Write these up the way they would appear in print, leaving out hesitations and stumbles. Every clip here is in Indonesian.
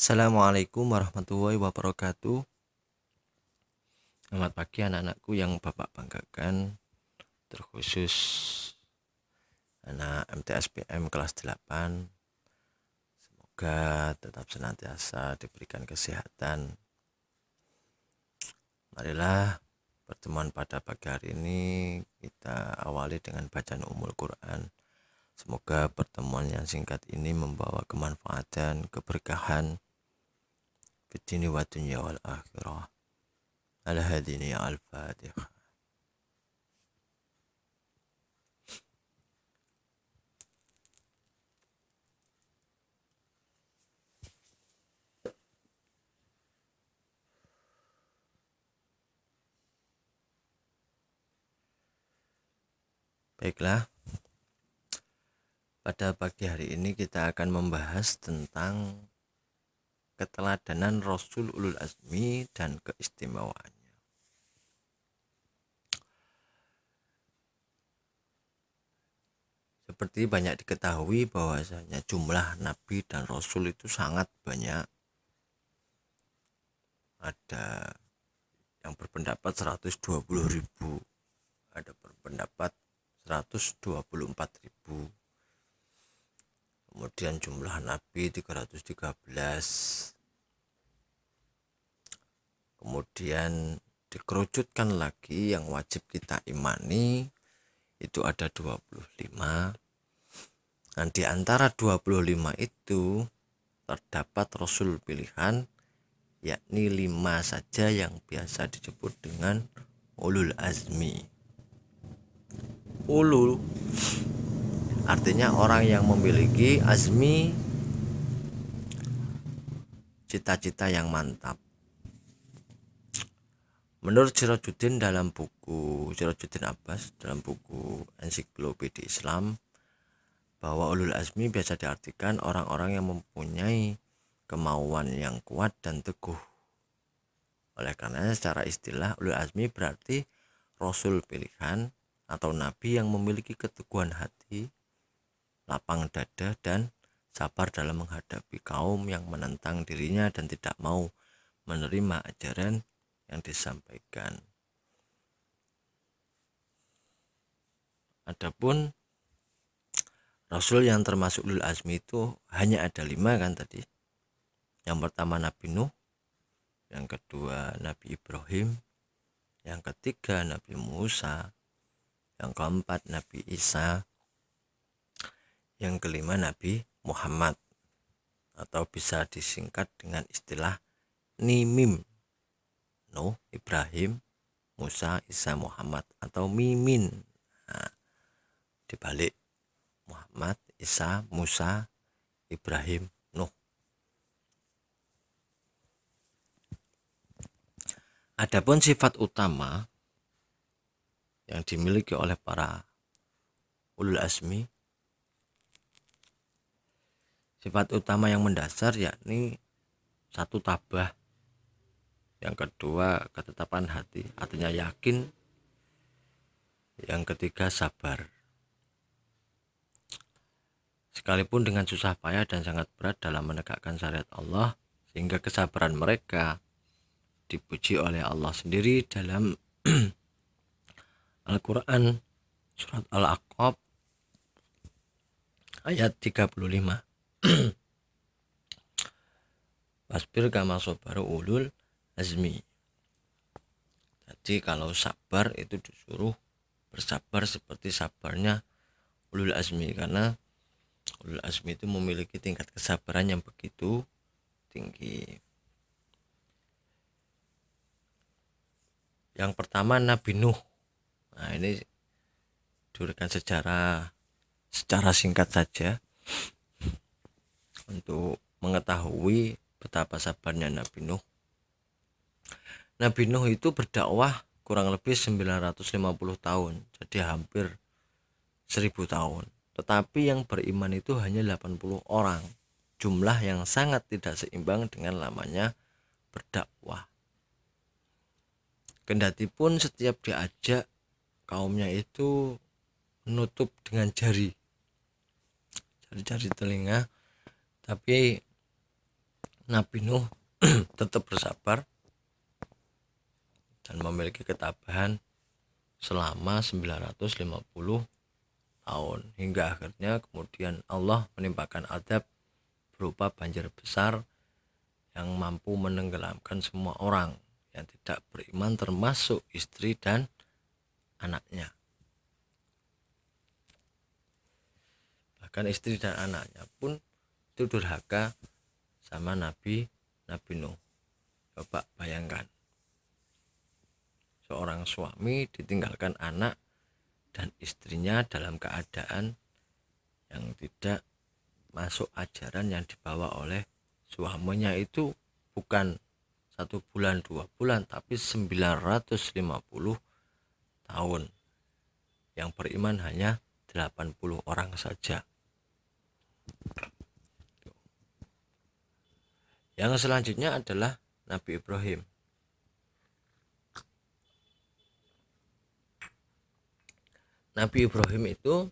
Assalamualaikum warahmatullahi wabarakatuh. Selamat pagi anak-anakku yang Bapak banggakan, terkhusus anak MTSPM kelas 8. Semoga tetap senantiasa diberikan kesehatan. Marilah pertemuan pada pagi hari ini kita awali dengan bacaan Ummul Quran. Semoga pertemuan yang singkat ini membawa kemanfaatan, keberkahan fid-dini wa dunya wal akhirah. Al-hadini al-fatihah. Baiklah, pada pagi hari ini kita akan membahas tentang keteladanan Rasul Ulul Azmi dan keistimewaannya. Seperti banyak diketahui bahwasanya jumlah Nabi dan Rasul itu sangat banyak. Ada yang berpendapat 120.000, ada berpendapat 124.000. Kemudian jumlah Nabi 313. Kemudian dikerucutkan lagi yang wajib kita imani itu ada 25. Dan di antara 25 itu terdapat Rasul pilihan, yakni 5 saja yang biasa disebut dengan Ulul Azmi. Ulul artinya orang yang memiliki azmi, cita-cita yang mantap. Menurut Sirajuddin Abbas dalam buku Ensiklopedia Islam, bahwa ulul azmi biasa diartikan orang-orang yang mempunyai kemauan yang kuat dan teguh. Oleh karenanya secara istilah ulul azmi berarti Rasul pilihan atau Nabi yang memiliki keteguhan hati, lapang dada, dan sabar dalam menghadapi kaum yang menentang dirinya dan tidak mau menerima ajaran yang disampaikan. Adapun Rasul yang termasuk ulul azmi itu hanya ada 5 kan tadi. Yang pertama Nabi Nuh, yang kedua Nabi Ibrahim, yang ketiga Nabi Musa, yang keempat Nabi Isa, yang kelima Nabi Muhammad, atau bisa disingkat dengan istilah NIMIM. Nuh, Ibrahim, Musa, Isa, Muhammad, atau Mimin. Nah, dibalik Muhammad, Isa, Musa, Ibrahim, Nuh. Adapun sifat utama yang dimiliki oleh para ulul azmi, sifat utama yang mendasar yakni satu tabah, yang kedua ketetapan hati, artinya yakin, yang ketiga sabar. Sekalipun dengan susah payah dan sangat berat dalam menegakkan syariat Allah, sehingga kesabaran mereka dipuji oleh Allah sendiri dalam Al-Quran surat Al-Aqab ayat 35. Wasbir kama sabaru ulul azmi. Jadi kalau sabar itu disuruh bersabar seperti sabarnya ulul azmi, karena ulul azmi itu memiliki tingkat kesabaran yang begitu tinggi. Yang pertama Nabi Nuh. Nah, ini diberikan secara singkat saja untuk mengetahui betapa sabarnya Nabi Nuh. Nabi Nuh itu berdakwah kurang lebih 950 tahun, jadi hampir 1000 tahun. Tetapi yang beriman itu hanya 80 orang. Jumlah yang sangat tidak seimbang dengan lamanya berdakwah. Kendati pun setiap diajak, kaumnya itu menutup dengan jari telinga, tapi Nabi Nuh tetap bersabar dan memiliki ketabahan selama 950 tahun hingga akhirnya kemudian Allah menimpakan azab berupa banjir besar yang mampu menenggelamkan semua orang yang tidak beriman termasuk istri dan anaknya. Bahkan istri dan anaknya pun itu durhaka sama Nabi Nuh. Coba bayangkan, seorang suami ditinggalkan anak dan istrinya dalam keadaan yang tidak masuk ajaran yang dibawa oleh suaminya, itu bukan 1 bulan 2 bulan tapi 950 tahun. Yang beriman hanya 80 orang saja. Yang selanjutnya adalah Nabi Ibrahim. Nabi Ibrahim itu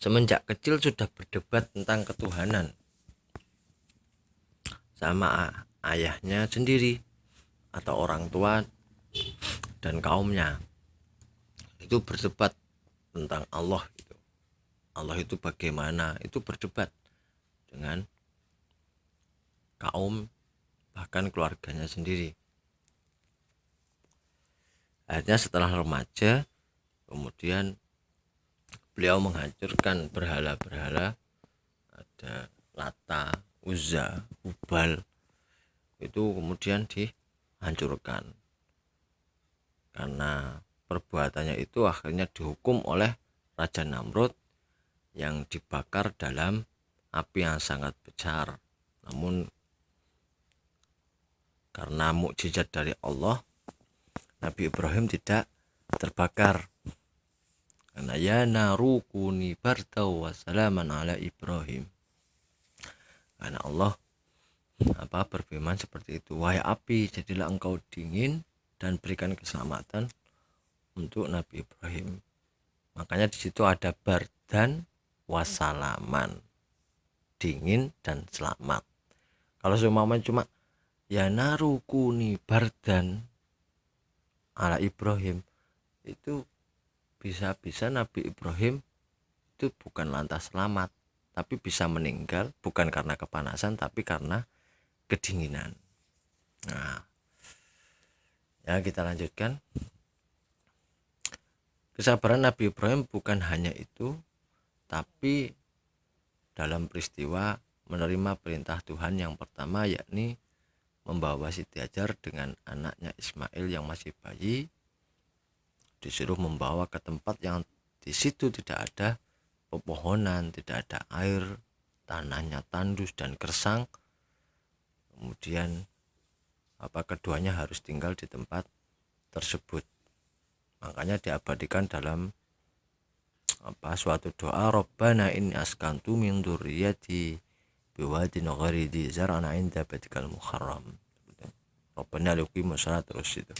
semenjak kecil sudah berdebat tentang ketuhanan sama ayahnya sendiri atau orang tua dan kaumnya. Itu berdebat tentang Allah itu. Allah itu bagaimana? Itu berdebat dengan kaum bahkan keluarganya sendiri. Akhirnya setelah remaja kemudian beliau menghancurkan berhala-berhala, ada Lata, Uzza, Hubal, itu kemudian dihancurkan. Karena perbuatannya itu akhirnya dihukum oleh Raja Namrud yang dibakar dalam api yang sangat besar. Namun karena mukjizat dari Allah, Nabi Ibrahim tidak terbakar. Karena ya naru kuni bardaw wa salaman ala Ibrahim. Karena Allah berfirman seperti itu, wahai api, jadilah engkau dingin dan berikan keselamatan untuk Nabi Ibrahim. Makanya di situ ada bardan wasalaman, dingin dan selamat. Kalau cuma ya naru kuni bardan ala Ibrahim, itu bisa-bisa Nabi Ibrahim itu bukan lantas selamat, tapi bisa meninggal bukan karena kepanasan tapi karena kedinginan. Nah, ya kita lanjutkan. Kesabaran Nabi Ibrahim bukan hanya itu, tapi dalam peristiwa menerima perintah Tuhan yang pertama, yakni membawa Siti Hajar dengan anaknya Ismail yang masih bayi, disuruh membawa ke tempat yang di situ tidak ada pepohonan, tidak ada air, tanahnya tandus dan gersang. Kemudian keduanya harus tinggal di tempat tersebut. Makanya diabadikan dalam suatu doa, Rabbana inni askantu min dzurriyyati biwadin ghairi dzi zar'in 'inda baitikal muharram. Rabbana liqimus shalah, terus itu.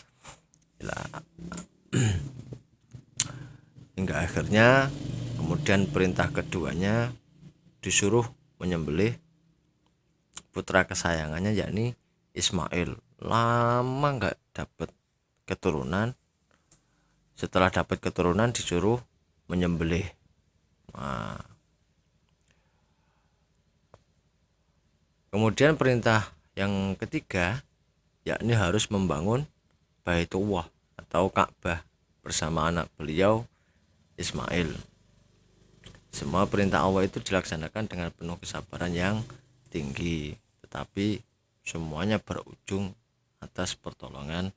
Hingga akhirnya kemudian perintah keduanya disuruh menyembelih putra kesayangannya, yakni Ismail. Lama nggak dapat keturunan, setelah dapat keturunan disuruh menyembelih. Nah, kemudian perintah yang ketiga yakni harus membangun Baitullah atau Ka'bah bersama anak beliau Ismail. Semua perintah Allah itu dilaksanakan dengan penuh kesabaran yang tinggi, tetapi semuanya berujung atas pertolongan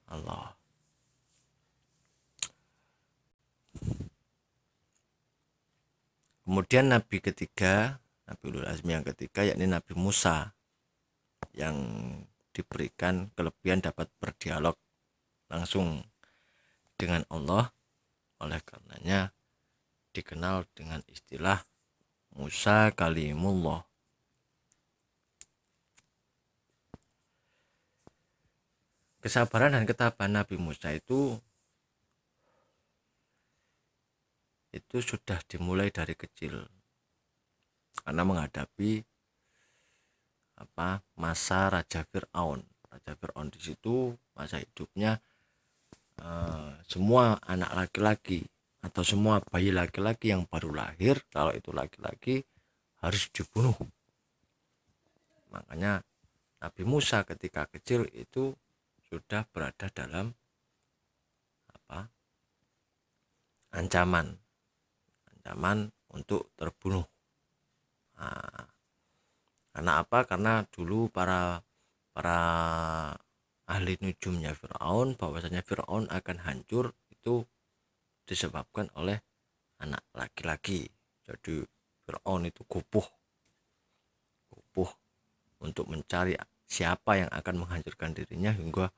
Allah. Kemudian Nabi ketiga, Nabi Ulul Azmi yang ketiga, yakni Nabi Musa, yang diberikan kelebihan dapat berdialog langsung dengan Allah. Oleh karenanya dikenal dengan istilah Musa Kalimullah. Kesabaran dan ketabahan Nabi Musa itu sudah dimulai dari kecil, karena menghadapi masa Raja Fir'aun. Raja Fir'aun di situ masa hidupnya semua anak laki-laki atau semua bayi laki-laki yang baru lahir, kalau itu laki-laki, harus dibunuh. Makanya Nabi Musa ketika kecil itu sudah berada dalam ancaman untuk terbunuh. Karena apa? Karena dulu para ahli nujumnya Fir'aun, bahwasanya Fir'aun akan hancur itu disebabkan oleh anak laki-laki. Jadi Fir'aun itu gopoh untuk mencari siapa yang akan menghancurkan dirinya, hingga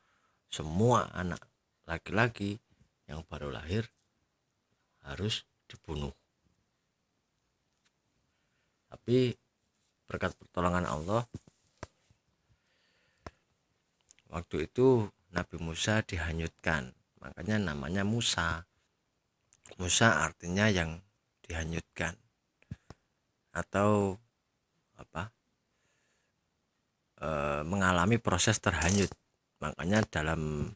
semua anak laki-laki yang baru lahir harus dibunuh. Tapi berkat pertolongan Allah, waktu itu Nabi Musa dihanyutkan. Makanya namanya Musa. Musa artinya yang dihanyutkan atau mengalami proses terhanyut. Makanya dalam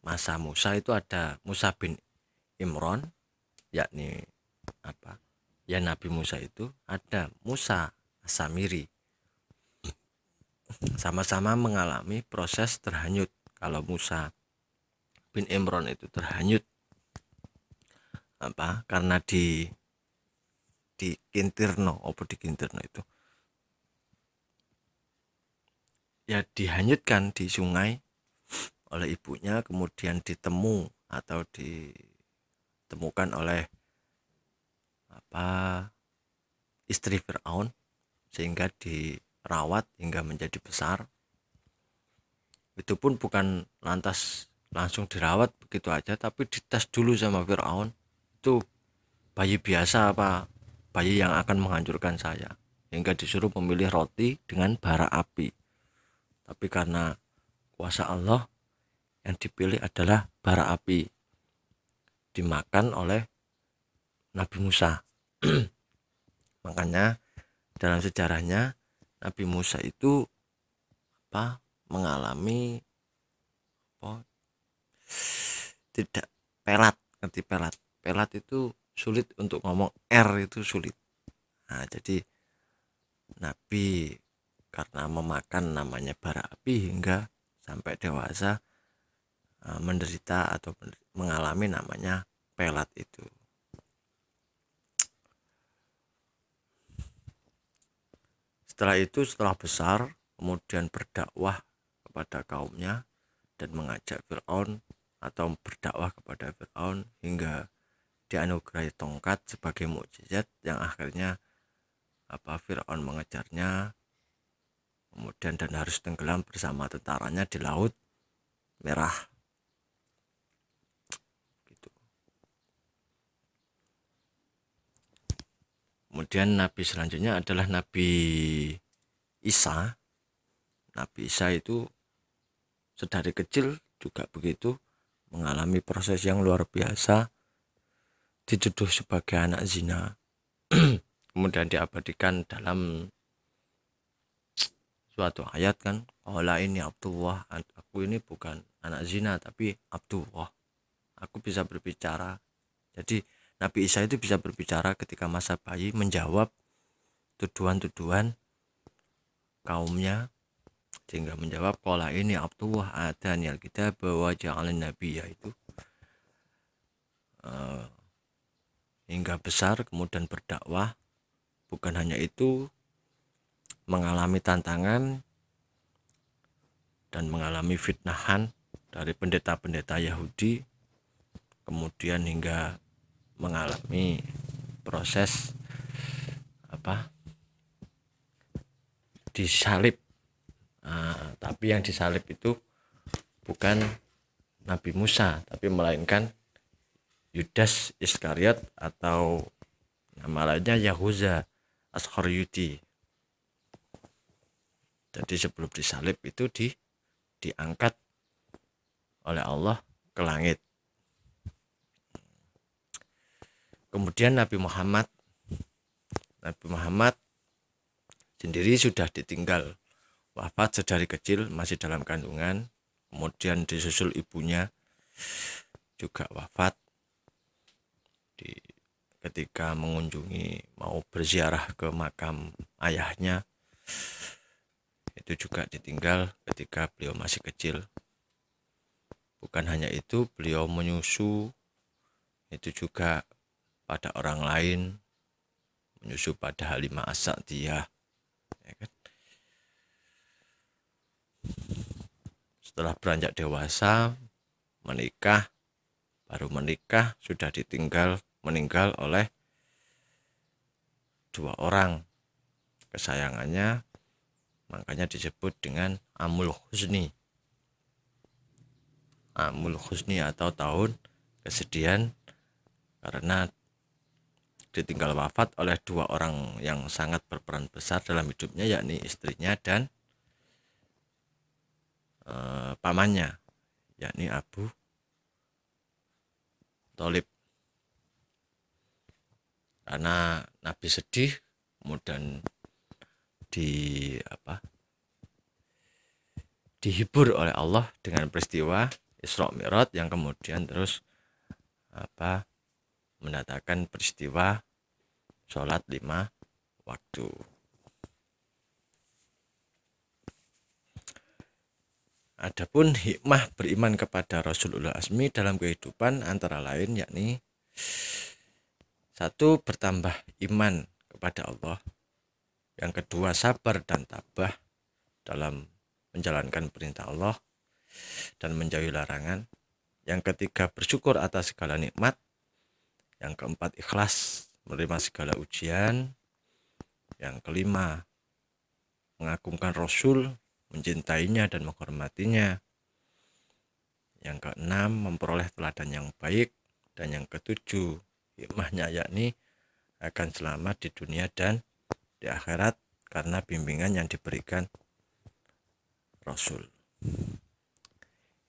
masa Musa itu ada Musa bin Imran, yakni ya Nabi Musa itu ada Musa As-Samiri, sama-sama mengalami proses terhanyut. Kalau Musa bin Imran itu terhanyut karena di kintirno itu ya, dihanyutkan di sungai oleh ibunya, kemudian ditemukan oleh istri Fir'aun, sehingga dirawat hingga menjadi besar. Itu pun bukan lantas langsung dirawat begitu aja, tapi dites dulu sama Fir'aun, itu bayi biasa apa bayi yang akan menghancurkan saya, hingga disuruh memilih roti dengan bara api. Tapi karena kuasa Allah, yang dipilih adalah bara api, dimakan oleh Nabi Musa. Makanya dalam sejarahnya Nabi Musa itu mengalami tidak pelat. Ngerti pelat? Pelat itu sulit untuk ngomong, R itu sulit. Nah, jadi Nabi karena memakan namanya bara api hingga sampai dewasa menderita atau mengalami namanya pelat itu. Setelah besar, kemudian berdakwah kepada kaumnya dan mengajak Fir'aun atau berdakwah kepada Fir'aun hingga dianugerahi tongkat sebagai mukjizat yang akhirnya Fir'aun mengejarnya, kemudian dan harus tenggelam bersama tentaranya di Laut Merah. Gitu. Kemudian Nabi selanjutnya adalah Nabi Isa. Nabi Isa itu sedari kecil juga begitu, mengalami proses yang luar biasa, dituduh sebagai anak zina. Kemudian diabadikan dalam suatu ayat kan, qala ini Abdullah, aku ini bukan anak zina tapi Abdullah, aku bisa berbicara. Jadi Nabi Isa itu bisa berbicara ketika masa bayi, menjawab tuduhan-tuduhan kaumnya, sehingga menjawab qala ini Abdullah atani alkitab wa ja'alani nabiyya, itu hingga besar kemudian berdakwah. Bukan hanya itu, mengalami tantangan dan mengalami fitnahan dari pendeta-pendeta Yahudi, kemudian hingga mengalami proses disalib. Tapi yang disalib itu bukan Nabi Musa, tapi melainkan Yudas Iskariot atau nama lainnya Yahuza Askharyuti. Jadi sebelum disalib itu diangkat oleh Allah ke langit. Kemudian Nabi Muhammad sendiri sudah ditinggal wafat sedari kecil, masih dalam kandungan, kemudian disusul ibunya juga wafat ketika mengunjungi, mau berziarah ke makam ayahnya, itu juga ditinggal ketika beliau masih kecil. Bukan hanya itu, beliau menyusu itu juga pada orang lain, menyusu pada Halimah As-Sa'diyah, ya kan? Setelah beranjak dewasa, baru menikah sudah meninggal oleh 2 orang kesayangannya, makanya disebut dengan Amul Husni atau tahun kesedihan, karena ditinggal wafat oleh 2 orang yang sangat berperan besar dalam hidupnya, yakni istrinya dan pamannya, yakni Abu Thalib. Karena Nabi sedih, kemudian dihibur oleh Allah dengan peristiwa Isra Mi'raj yang kemudian terus mendatangkan peristiwa sholat 5 waktu. Adapun hikmah beriman kepada Rasul Ulul Azmi dalam kehidupan antara lain yakni 1. Bertambah iman kepada Allah. Yang kedua, sabar dan tabah dalam menjalankan perintah Allah dan menjauhi larangan. Yang ketiga, bersyukur atas segala nikmat. Yang keempat, ikhlas menerima segala ujian. Yang kelima, mengagungkan Rasul, mencintainya dan menghormatinya. Yang keenam, memperoleh teladan yang baik. Dan yang ketujuh, hikmahnya yakni akan selamat di dunia dan di akhirat karena bimbingan yang diberikan Rasul.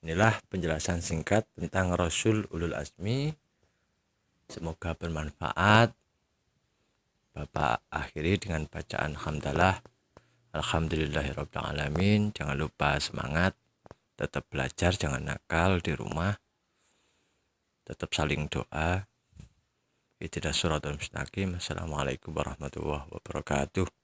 Inilah penjelasan singkat tentang Rasul Ulul Azmi. Semoga bermanfaat. Bapak akhiri dengan bacaan hamdalah. Alhamdulillahirabbil alamin. Jangan lupa semangat, tetap belajar, jangan nakal di rumah. Tetap saling doa. Ihdinas siratal mustaqim. Assalamualaikum warahmatullahi wabarakatuh.